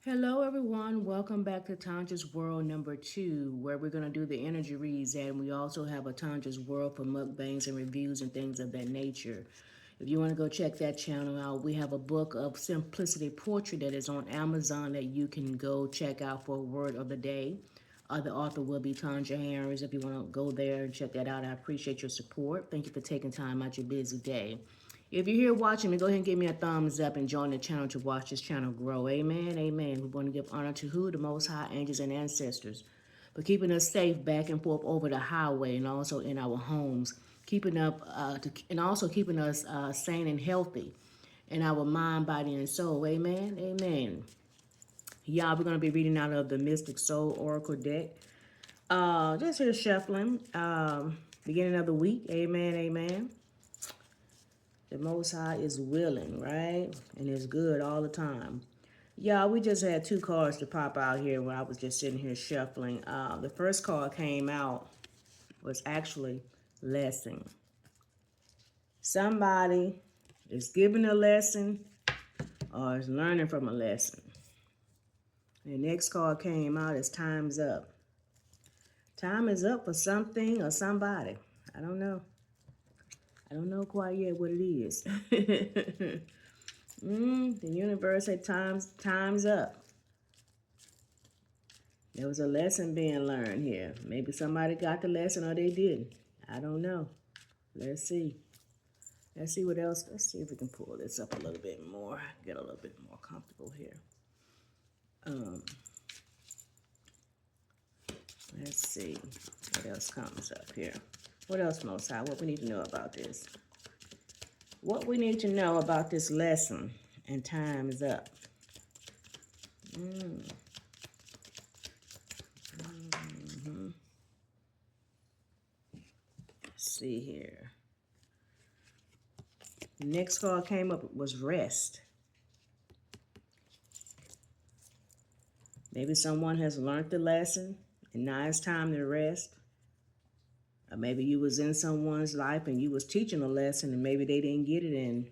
Hello, everyone. Welcome back to Tanja's World number 2, where we're going to do the energy reads, and we also have a Tanja's World for mukbangs and reviews and things of that nature. If you want to go check that channel out, we have a book of simplicity poetry that is on Amazon that you can go check out for a word of the day. The author will be Tanja Harris. If you want to go there and check that out, I appreciate your support. Thank you for taking time out your busy day. If you're here watching me, go ahead and give me a thumbs up and join the channel to watch this channel grow. Amen. Amen. We want to give honor to who? The Most High, angels, and ancestors. For keeping us safe back and forth over the highway and also in our homes. Keeping up and also keeping us sane and healthy in our mind, body, and soul. Amen. Amen. Y'all, we're going to be reading out of the Mystic Soul Oracle deck. Just here shuffling. Beginning of the week. Amen. Amen. The Most High is willing, right? And it's good all the time. Y'all, we just had two cards to pop out here when I was just sitting here shuffling. The first card came out was actually lesson. Somebody is giving a lesson or is learning from a lesson. The next card came out as time's up. Time is up for something or somebody. I don't know. I don't know quite yet what it is. The universe said time's up. There was a lesson being learned here. Maybe somebody got the lesson or they didn't. I don't know. Let's see. Let's see what else. Let's see if we can pull this up a little bit more. Get a little bit more comfortable here. Let's see what else comes up here. What else, Most High? What we need to know about this? What we need to know about this lesson and time is up. Let's see here. The next card came up was rest. Maybe someone has learned the lesson and now it's time to rest. Or maybe you was in someone's life and you was teaching a lesson and maybe they didn't get it and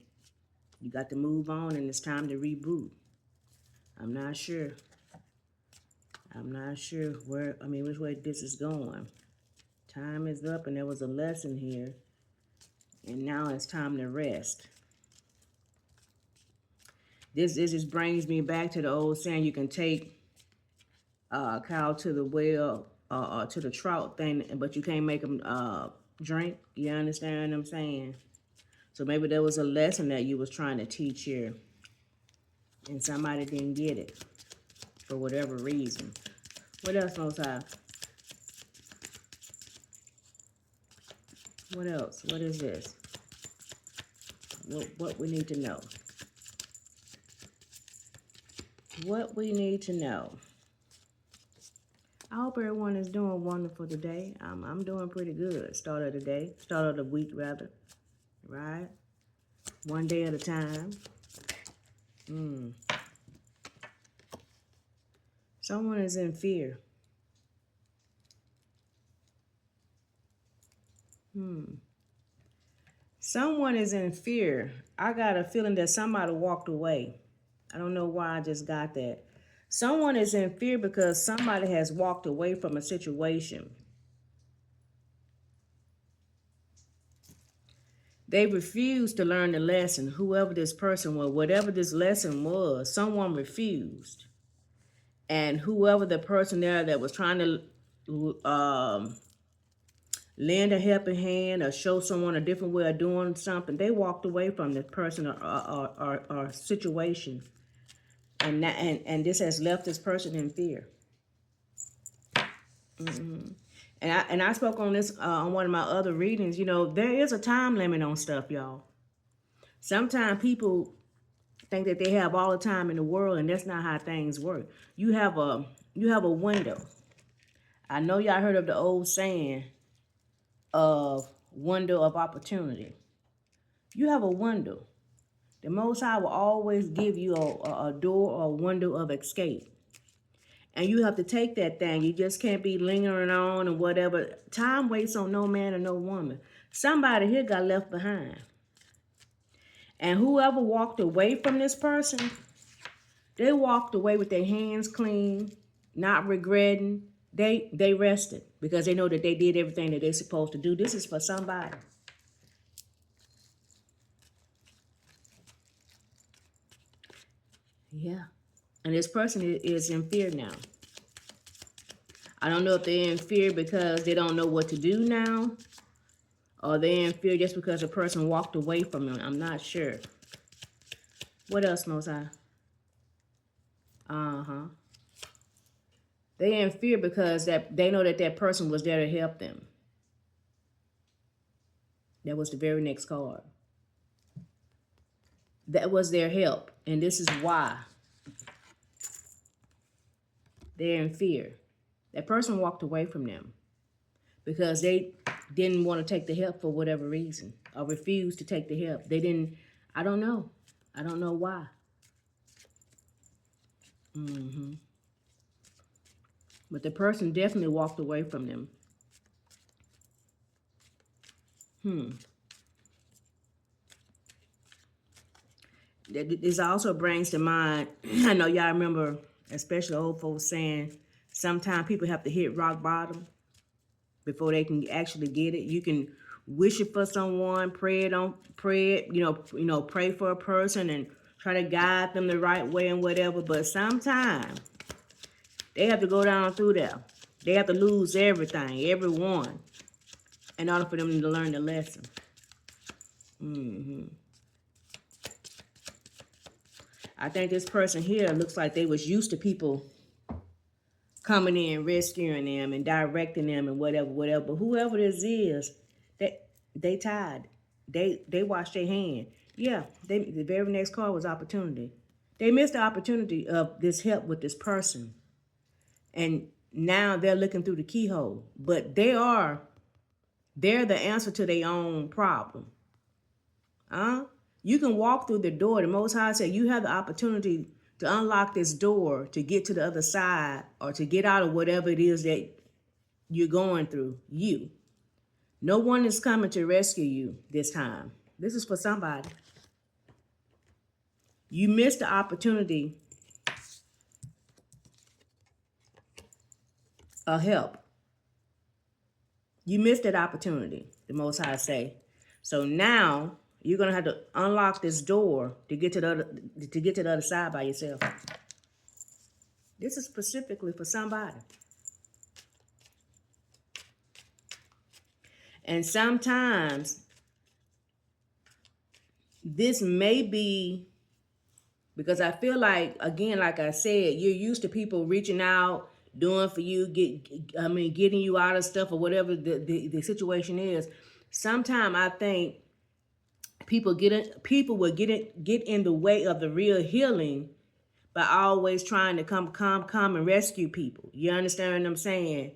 you got to move on and it's time to reboot. I'm not sure. I'm not sure which way this is going. Time is up and there was a lesson here. And now it's time to rest. This just brings me back to the old saying, you can take a cow to the well to the trout thing, but you can't make them drink. You understand what I'm saying? So maybe there was a lesson that you was trying to teach here and somebody didn't get it for whatever reason. What else, Most High? What else? What is this? What we need to know? What we need to know. I hope everyone is doing wonderful today. I'm doing pretty good. Start of the week rather. Right? One day at a time. Someone is in fear. Someone is in fear. I got a feeling that somebody walked away. I don't know why I just got that. Someone is in fear because somebody has walked away from a situation. They refused to learn the lesson. Whoever this person was, whatever this lesson was, someone refused. And whoever the person there that was trying to lend a helping hand or show someone a different way of doing something, they walked away from the person or situation. And this has left this person in fear. And I spoke on this on one of my other readings. You know, there is a time limit on stuff, y'all. Sometimes people think that they have all the time in the world, and that's not how things work. You have a window. I know y'all heard of the old saying of window of opportunity. You have a window. The Most High will always give you a door or a window of escape. And you have to take that thing. You just can't be lingering on and whatever. Time waits on no man or no woman. Somebody here got left behind. And whoever walked away from this person, They walked away with their hands clean, not regretting. They rested because they know that they did everything that they're supposed to do. This is for somebody. Yeah. And this person is in fear now. I don't know if they're in fear because they don't know what to do now, or they're in fear just because a person walked away from them. I'm not sure. What else, Most High? Uh-huh. They're in fear because they know that person was there to help them. That was the very next card. That was their help. And this is why they're in fear. That person walked away from them because they didn't want to take the help for whatever reason, or refused to take the help. They didn't, I don't know. I don't know why. But the person definitely walked away from them. This also brings to mind, I know y'all remember, especially old folks saying, sometimes people have to hit rock bottom before they can actually get it. You can wish it for someone, pray it, pray for a person and try to guide them the right way and whatever. But sometimes they have to go down through there. They have to lose everything, everyone, in order for them to learn the lesson. I think this person here looks like they was used to people coming in, rescuing them and directing them and whatever. But whoever this is, they tired. They washed their hand. Yeah, the very next card was opportunity. They missed the opportunity of this help with this person. And now they're looking through the keyhole. But they're the answer to their own problem. You can walk through the door. The Most High said you have the opportunity to unlock this door to get to the other side or to get out of whatever it is that you're going through. No one is coming to rescue you this time. This is for somebody. You missed the opportunity of help. You missed that opportunity, the Most High say. So now you're gonna have to unlock this door to get to the other side by yourself. This is specifically for somebody. And sometimes this may be because I feel like, again, like I said, you're used to people reaching out, doing for you, getting you out of stuff or whatever the situation is. Sometimes I think people will get in the way of the real healing by always trying to come and rescue people. You understand what I'm saying?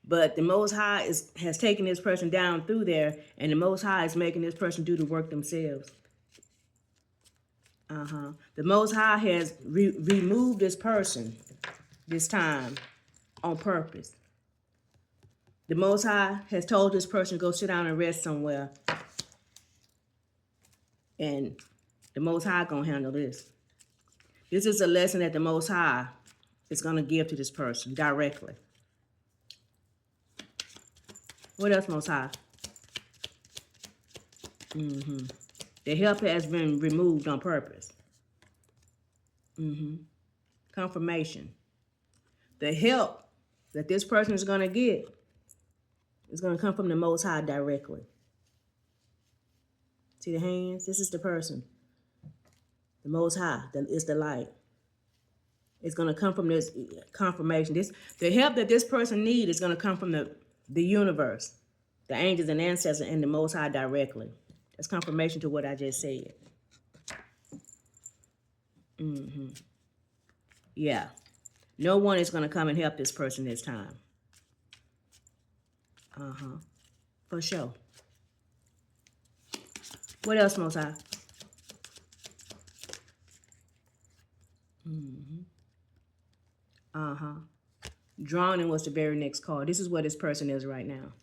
But the Most High has taken this person down through there, and the Most High is making this person do the work themselves. The Most High has removed this person this time on purpose. The Most High has told this person to go sit down and rest somewhere. And the Most High gonna handle this. This is a lesson that the Most High is gonna give to this person directly. What else, Most High? The help has been removed on purpose. Confirmation. The help that this person is going to get is going to come from the Most High directly. See the hands? This is the person. The Most High is the light. It's going to come from this confirmation. The help that this person needs is going to come from the universe, the angels and ancestors, and the Most High directly. That's confirmation to what I just said. Yeah. No one is going to come and help this person this time. For sure. What else, Most High? Drowning was the very next card. This is where this person is right now.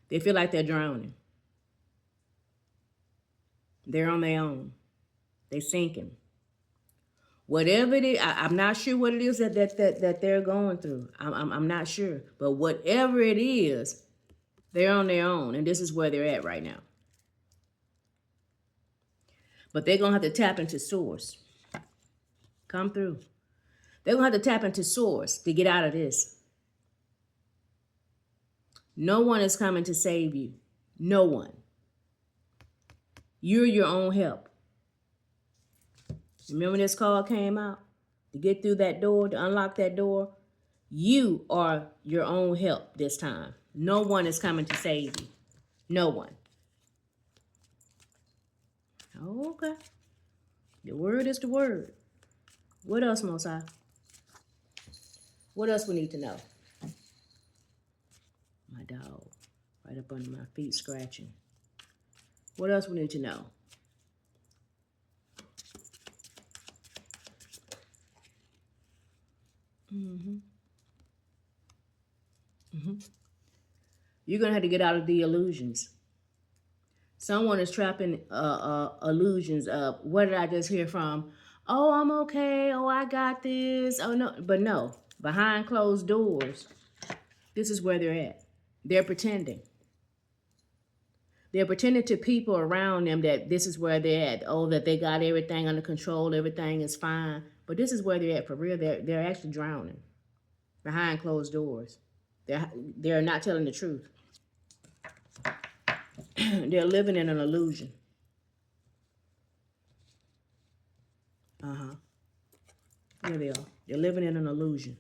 They feel like they're drowning. They're on their own. They're sinking. Whatever it is, I'm not sure what it is that they're going through. I'm not sure. But whatever it is, they're on their own. And this is where they're at right now. But they're going to have to tap into source. Come through. They're going to have to tap into source to get out of this. No one is coming to save you. No one. You're your own help. Remember this card came out? To get through that door, to unlock that door, you are your own help this time. No one is coming to save you. No one. Okay. The word is the word. What else, Most High? What else we need to know? My dog, right up under my feet, scratching. What else we need to know? You're going to have to get out of the illusions. Someone is trapping illusions of, what did I just hear from? Oh, I'm okay. Oh, I got this. Oh, no. But no, behind closed doors, this is where they're at. They're pretending. They're pretending to people around them that this is where they're at. Oh, that they got everything under control. Everything is fine. But this is where they're at for real. They're actually drowning behind closed doors. They're not telling the truth. They're living in an illusion. There they are. They're living in an illusion.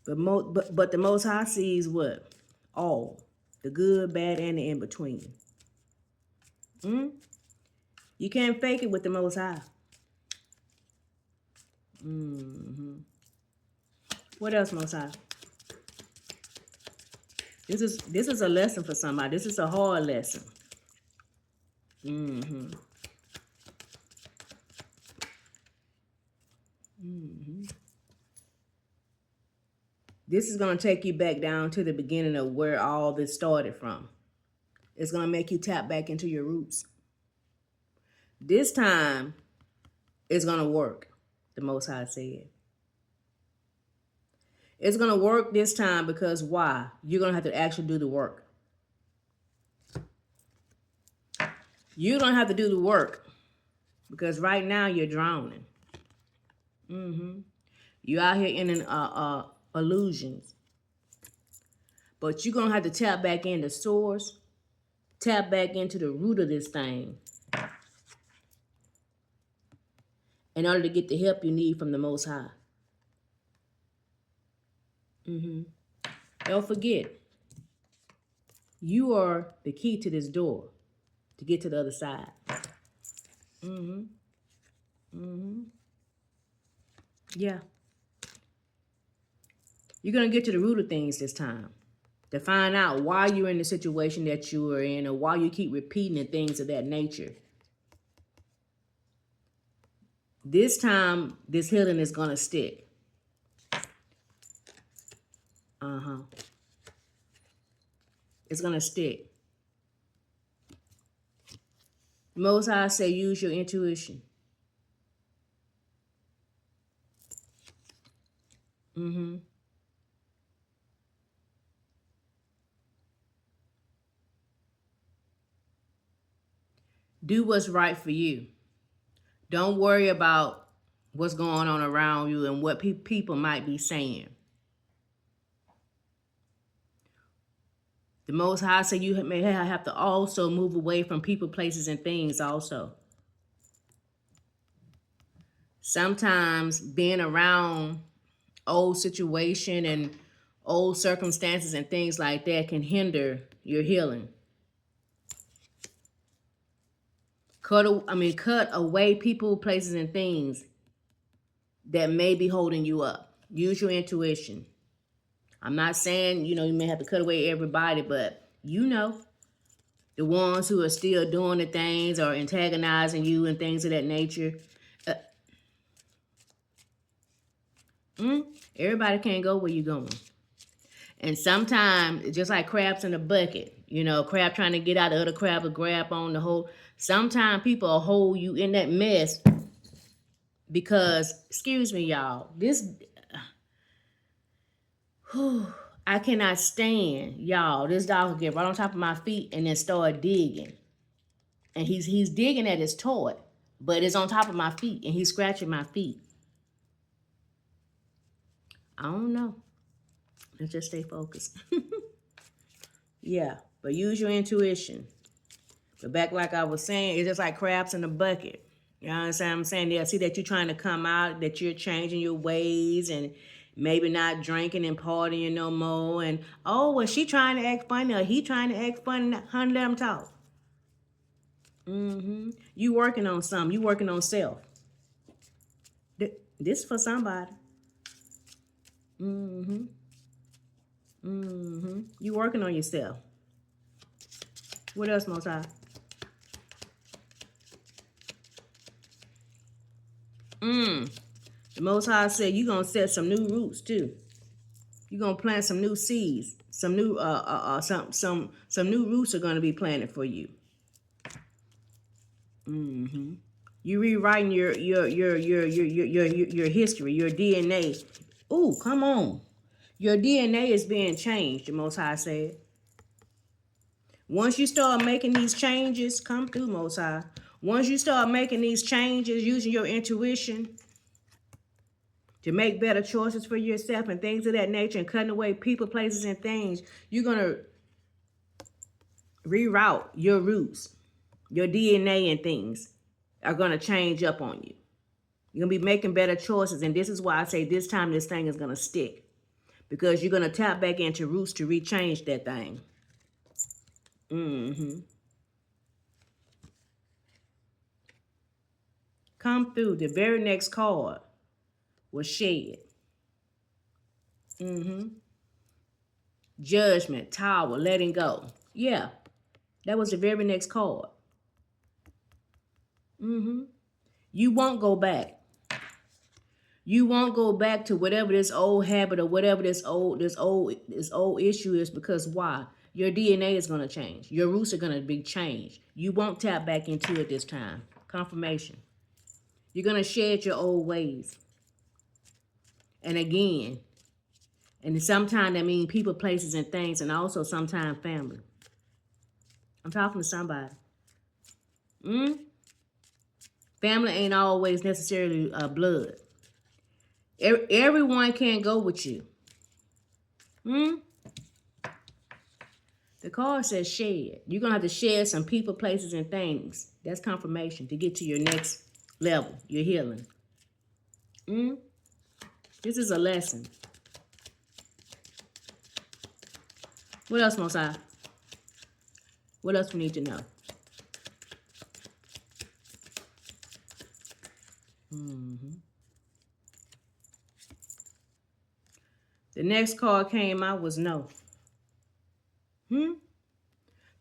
But the Most High sees what? All. The good, bad, and the in-between. You can't fake it with the Most High. What else, Most High? This is a lesson for somebody. This is a hard lesson. This is going to take you back down to the beginning of where all this started from. It's going to make you tap back into your roots. This time, it's going to work, the Most High said. It's going to work this time because why? You're going to have to actually do the work. You're going to have to do the work because right now you're drowning. You're out here in an illusions. But you're going to have to tap back into source, tap back into the root of this thing in order to get the help you need from the Most High. Don't forget, you are the key to this door to get to the other side. Yeah. You're going to get to the root of things this time. To find out why you're in the situation that you are in or why you keep repeating and things of that nature. This time, this healing is going to stick. It's going to stick. Most High say use your intuition. Do what's right for you. Don't worry about what's going on around you and what people might be saying. The Most High say you may have to also move away from people, places, and things also. Sometimes being around old situation and old circumstances and things like that can hinder your healing. Cut away people, places, and things that may be holding you up. Use your intuition. I'm not saying, you may have to cut away everybody, but the ones who are still doing the things or antagonizing you and things of that nature. Everybody can't go where you're going. And sometimes, just like crabs in a bucket, crab trying to get out, the other crab will grab on the whole. Sometimes people will hold you in that mess Because, excuse me, y'all, this, I cannot stand, y'all. This dog will get right on top of my feet and then start digging. And he's digging at his toy, but it's on top of my feet and he's scratching my feet. I don't know. Let's just stay focused. Yeah, but use your intuition. But back like I was saying, it's just like crabs in a bucket. You understand what I'm saying? They'll see that you're trying to come out, that you're changing your ways and maybe not drinking and partying no more. And, oh, well, she trying to act funny or he trying to act funny. Honey, let them talk. You working on something. You working on self. This for somebody. You working on yourself. What else, Most High? The Most High said you're gonna set some new roots too. You're gonna plant some new seeds. Some new some new roots are gonna be planted for you. You rewriting your history, your DNA. Ooh, come on. Your DNA is being changed, the Most High said. Once you start making these changes, come through, Most High. Once you start making these changes, using your intuition to make better choices for yourself and things of that nature and cutting away people, places, and things, you're going to reroute your roots. Your DNA and things are going to change up on you. You're going to be making better choices. And this is why I say this time this thing is going to stick. Because you're going to tap back into roots to rechange that thing. Come through. The very next card was shed. Judgment, tower, letting go. Yeah, that was the very next card. You won't go back. You won't go back to whatever this old habit or whatever this old issue is, because why? Your DNA is going to change. Your roots are going to be changed. You won't tap back into it this time. Confirmation. You're going to shed your old ways. And again, and sometimes that means people, places, and things, and also sometimes family. I'm talking to somebody. Family ain't always necessarily blood. Everyone can't go with you. The card says shed. You're going to have to shed some people, places, and things. That's confirmation to get to your next level, your healing. This is a lesson. What else, Most High? What else we need to know? The next card came out was no. The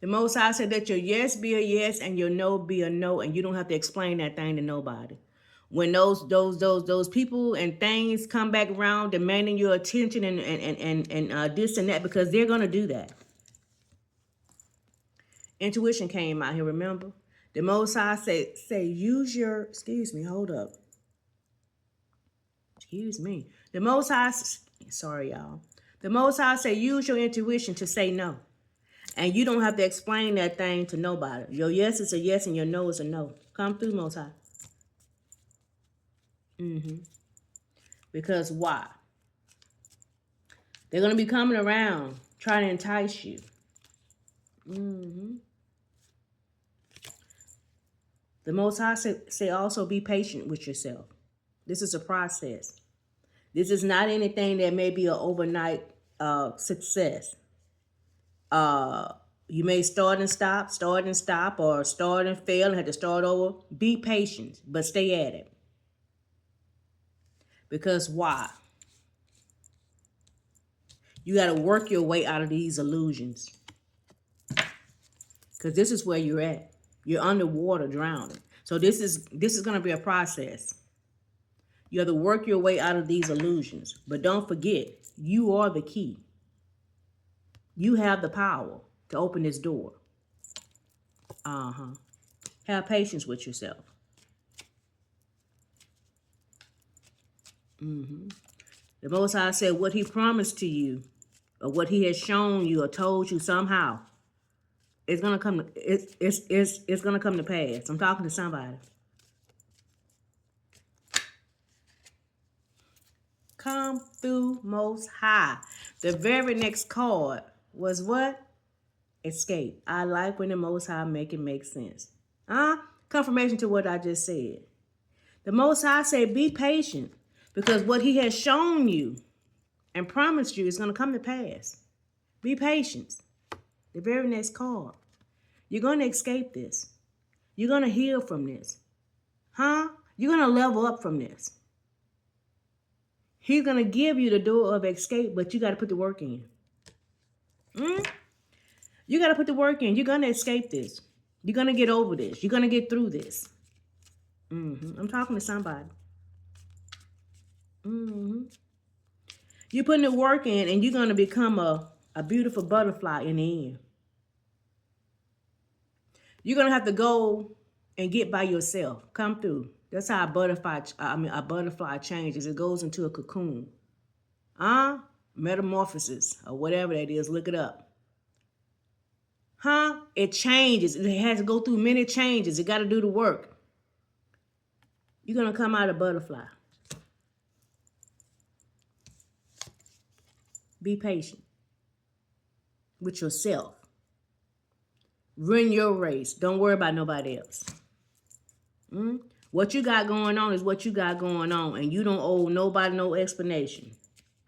Most High said that your yes be a yes and your no be a no, and you don't have to explain that thing to nobody. When those people and things come back around demanding your attention and this and that, because they're gonna do that. Intuition came out here, remember? The Most High say use your, excuse me, hold up. Excuse me. The Most High, sorry y'all. The Most High say use your intuition to say no. And you don't have to explain that thing to nobody. Your yes is a yes and your no is a no. Come through, Most High. Because why? They're going to be coming around trying to entice you. The Most High say also be patient with yourself. This is a process. This is not anything that may be an overnight success. You may start and stop, or start and fail and have to start over. Be patient, but stay at it. Because why? You got to work your way out of these illusions. Because this is where you're at. You're underwater drowning. So this is going to be a process. You have to work your way out of these illusions. But don't forget, you are the key. You have the power to open this door. Have patience with yourself. The Most High said what he promised to you, or what he has shown you or told you somehow, it's gonna come to, it's gonna come to pass. I'm talking to somebody. Come through Most High. The very next card was what? Escape. I like when the Most High make it make sense. Confirmation to what I just said. The Most High said, be patient, because what he has shown you and promised you is going to come to pass. Be patient. The very next card. You're going to escape this. You're going to heal from this. You're going to level up from this. He's going to give you the door of escape, but you got to put the work in. You got to put the work in. You're going to escape this. You're going to get over this. You're going to get through this. I'm talking to somebody. You're putting the work in, and you're going to become a beautiful butterfly in the end. You're going to have to go and get by yourself. Come through. That's how a butterfly changes. It goes into a cocoon. Metamorphosis or whatever that is. Look it up. It changes. It has to go through many changes. It got to do the work. You're going to come out a butterfly. Be patient with yourself. Run your race. Don't worry about nobody else. What you got going on is what you got going on, and you don't owe nobody no explanation.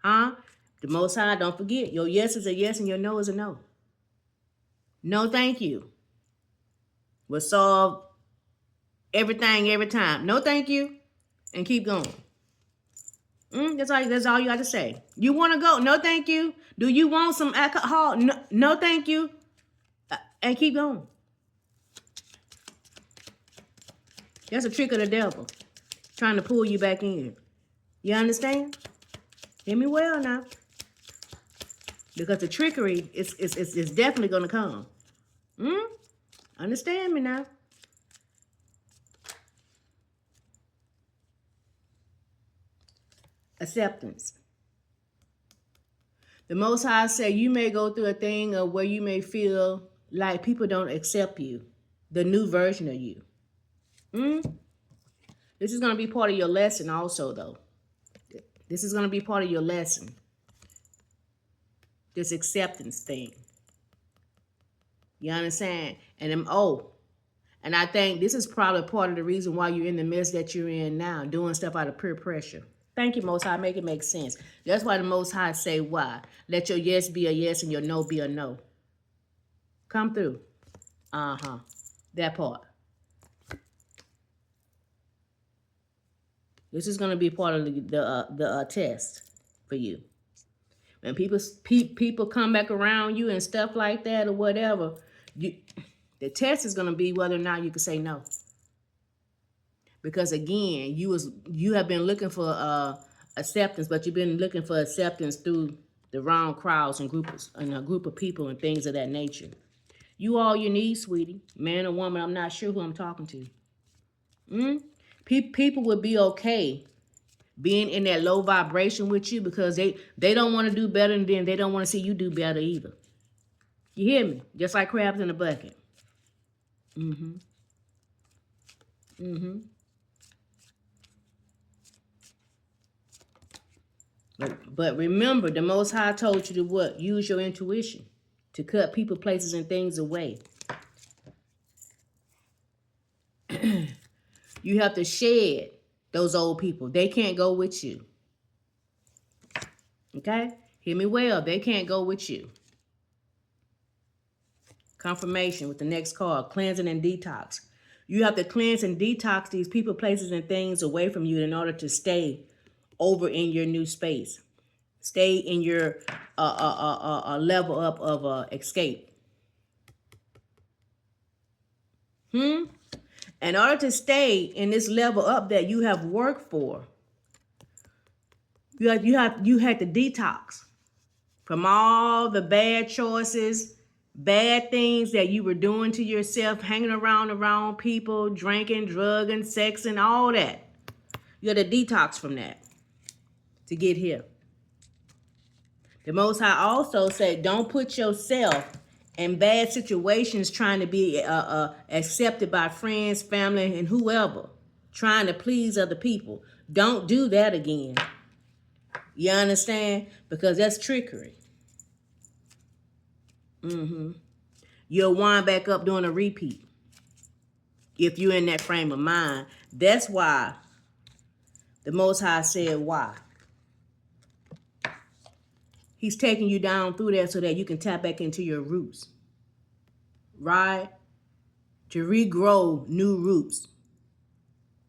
The Most High, don't forget, your yes is a yes and your no is a no. No, thank you will solve everything every time. No, thank you, and keep going. That's all you got to say. You want to go? No, thank you. Do you want some alcohol? No, thank you, and keep going. That's a trick of the devil, trying to pull you back in. You understand? Hear me well now. Because the trickery is definitely going to come. Understand me now. Acceptance. The Most High said you may go through a thing of where you may feel like people don't accept you, the new version of you. This is going to be part of your lesson also, though. This is going to be part of your lesson. This acceptance thing. You understand? And I think this is probably part of the reason why you're in the mess that you're in now, doing stuff out of peer pressure. Thank you, Most High. Make it make sense. That's why the Most High say why. Let your yes be a yes and your no be a no. Come through. That part. This is going to be part of the test for you. When people come back around you and stuff like that or whatever, the test is going to be whether or not you can say no. Because again, you have been looking for acceptance, but you've been looking for acceptance through the wrong crowds and groups and a group of people and things of that nature. You all you need, sweetie, man or woman. I'm not sure who I'm talking to. People would be okay being in that low vibration with you because they don't want to do better, and then they don't want to see you do better either. You hear me? Just like crabs in a bucket. But remember, the Most High told you to what? Use your intuition to cut people, places, and things away. You have to shed those old people. They can't go with you. Okay? Hear me well. They can't go with you. Confirmation with the next card. Cleansing and detox. You have to cleanse and detox these people, places, and things away from you in order to stay over in your new space. Stay in your level up of escape. In order to stay in this level up that you have worked for, you had to detox from all the bad choices, bad things that you were doing to yourself, hanging around the wrong people, drinking, drugging, sexing, all that. You had to detox from that. to get here. The Most High also said, don't put yourself in bad situations trying to be accepted by friends, family, and whoever, trying to please other people. Don't do that again. You understand? Because that's trickery. You'll wind back up doing a repeat if you're in that frame of mind. That's why the Most High said why. He's taking you down through there so that you can tap back into your roots. Right? To regrow new roots.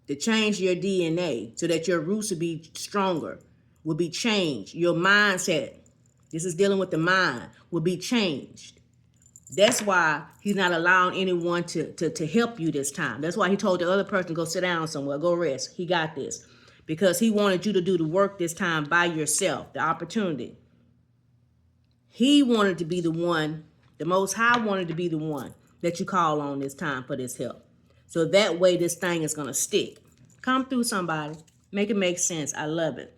To change your DNA so that your roots will be stronger, will be changed. Your mindset, this is dealing with the mind, will be changed. That's why he's not allowing anyone to help you this time. That's why he told the other person, go sit down somewhere, go rest. He got this. Because he wanted you to do the work this time by yourself, the opportunity. He wanted to be the one, the Most High wanted to be the one that you call on this time for this help. So that way this thing is going to stick. Come through, somebody. Make it make sense. I love it.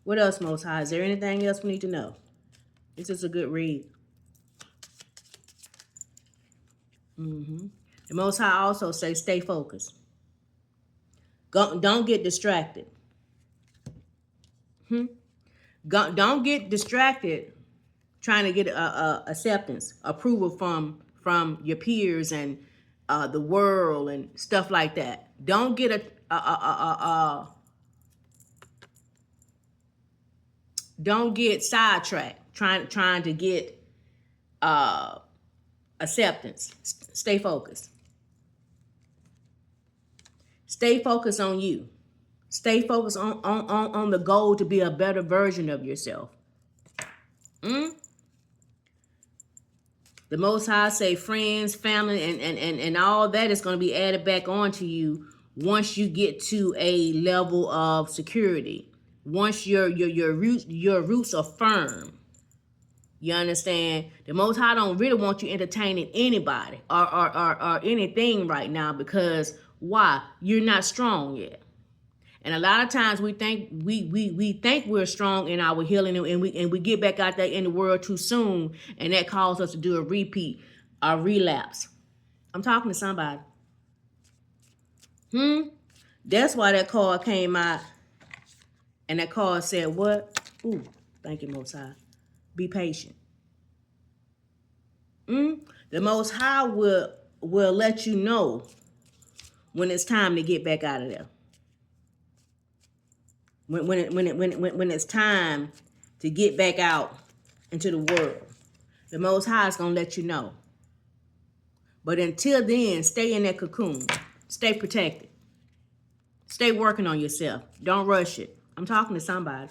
What else, Most High? Is there anything else we need to know? This is a good read. The Most High also says stay focused. Don't get distracted. Don't get distracted trying to get acceptance, approval from your peers and the world and stuff like that. Don't get don't get sidetracked trying to get acceptance. Stay focused. Stay focused on you. Stay focused on the goal to be a better version of yourself. The Most High say friends, family, and all that is going to be added back onto you once you get to a level of security. Once your roots are firm. You understand? The Most High don't really want you entertaining anybody or anything right now, because why? You're not strong yet. And a lot of times we think we think we're strong in our healing, and we get back out there in the world too soon, and that causes us to do a repeat, a relapse. I'm talking to somebody. That's why that card came out, and that card said what? Ooh, thank you, Most High. Be patient. The Most High will let you know when it's time to get back out of there. When it's time to get back out into the world, the Most High is going to let you know. But until then, stay in that cocoon. Stay protected. Stay working on yourself. Don't rush it. I'm talking to somebody.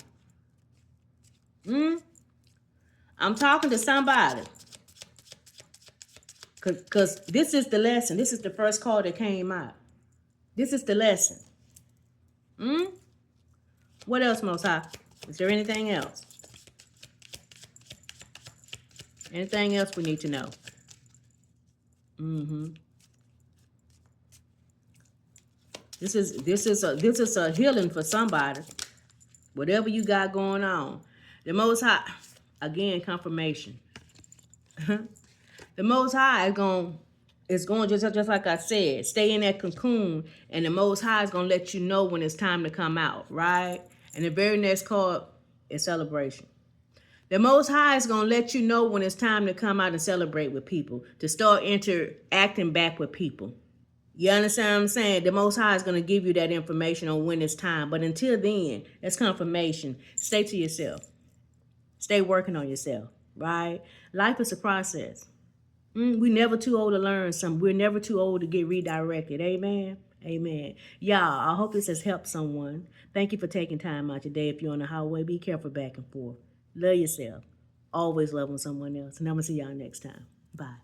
I'm talking to somebody. Because this is the lesson. This is the first card that came out. This is the lesson. What else, Most High? Is there anything else? Anything else we need to know? This is a healing for somebody. Whatever you got going on. The Most High, again, confirmation. The Most High is going just like I said, stay in that cocoon, and the Most High is going to let you know when it's time to come out, right? And the very next card is celebration. The Most High is going to let you know when it's time to come out and celebrate with people, to start interacting back with people. You understand what I'm saying? The Most High is going to give you that information on when it's time. But until then, that's confirmation. Stay to yourself. Stay working on yourself, right? Life is a process. We're never too old to learn something. We're never too old to get redirected. Amen? Amen. Y'all, I hope this has helped someone. Thank you for taking time out your day. If you're on the highway, be careful back and forth. Love yourself. Always loving someone else. And I'm going to see y'all next time. Bye.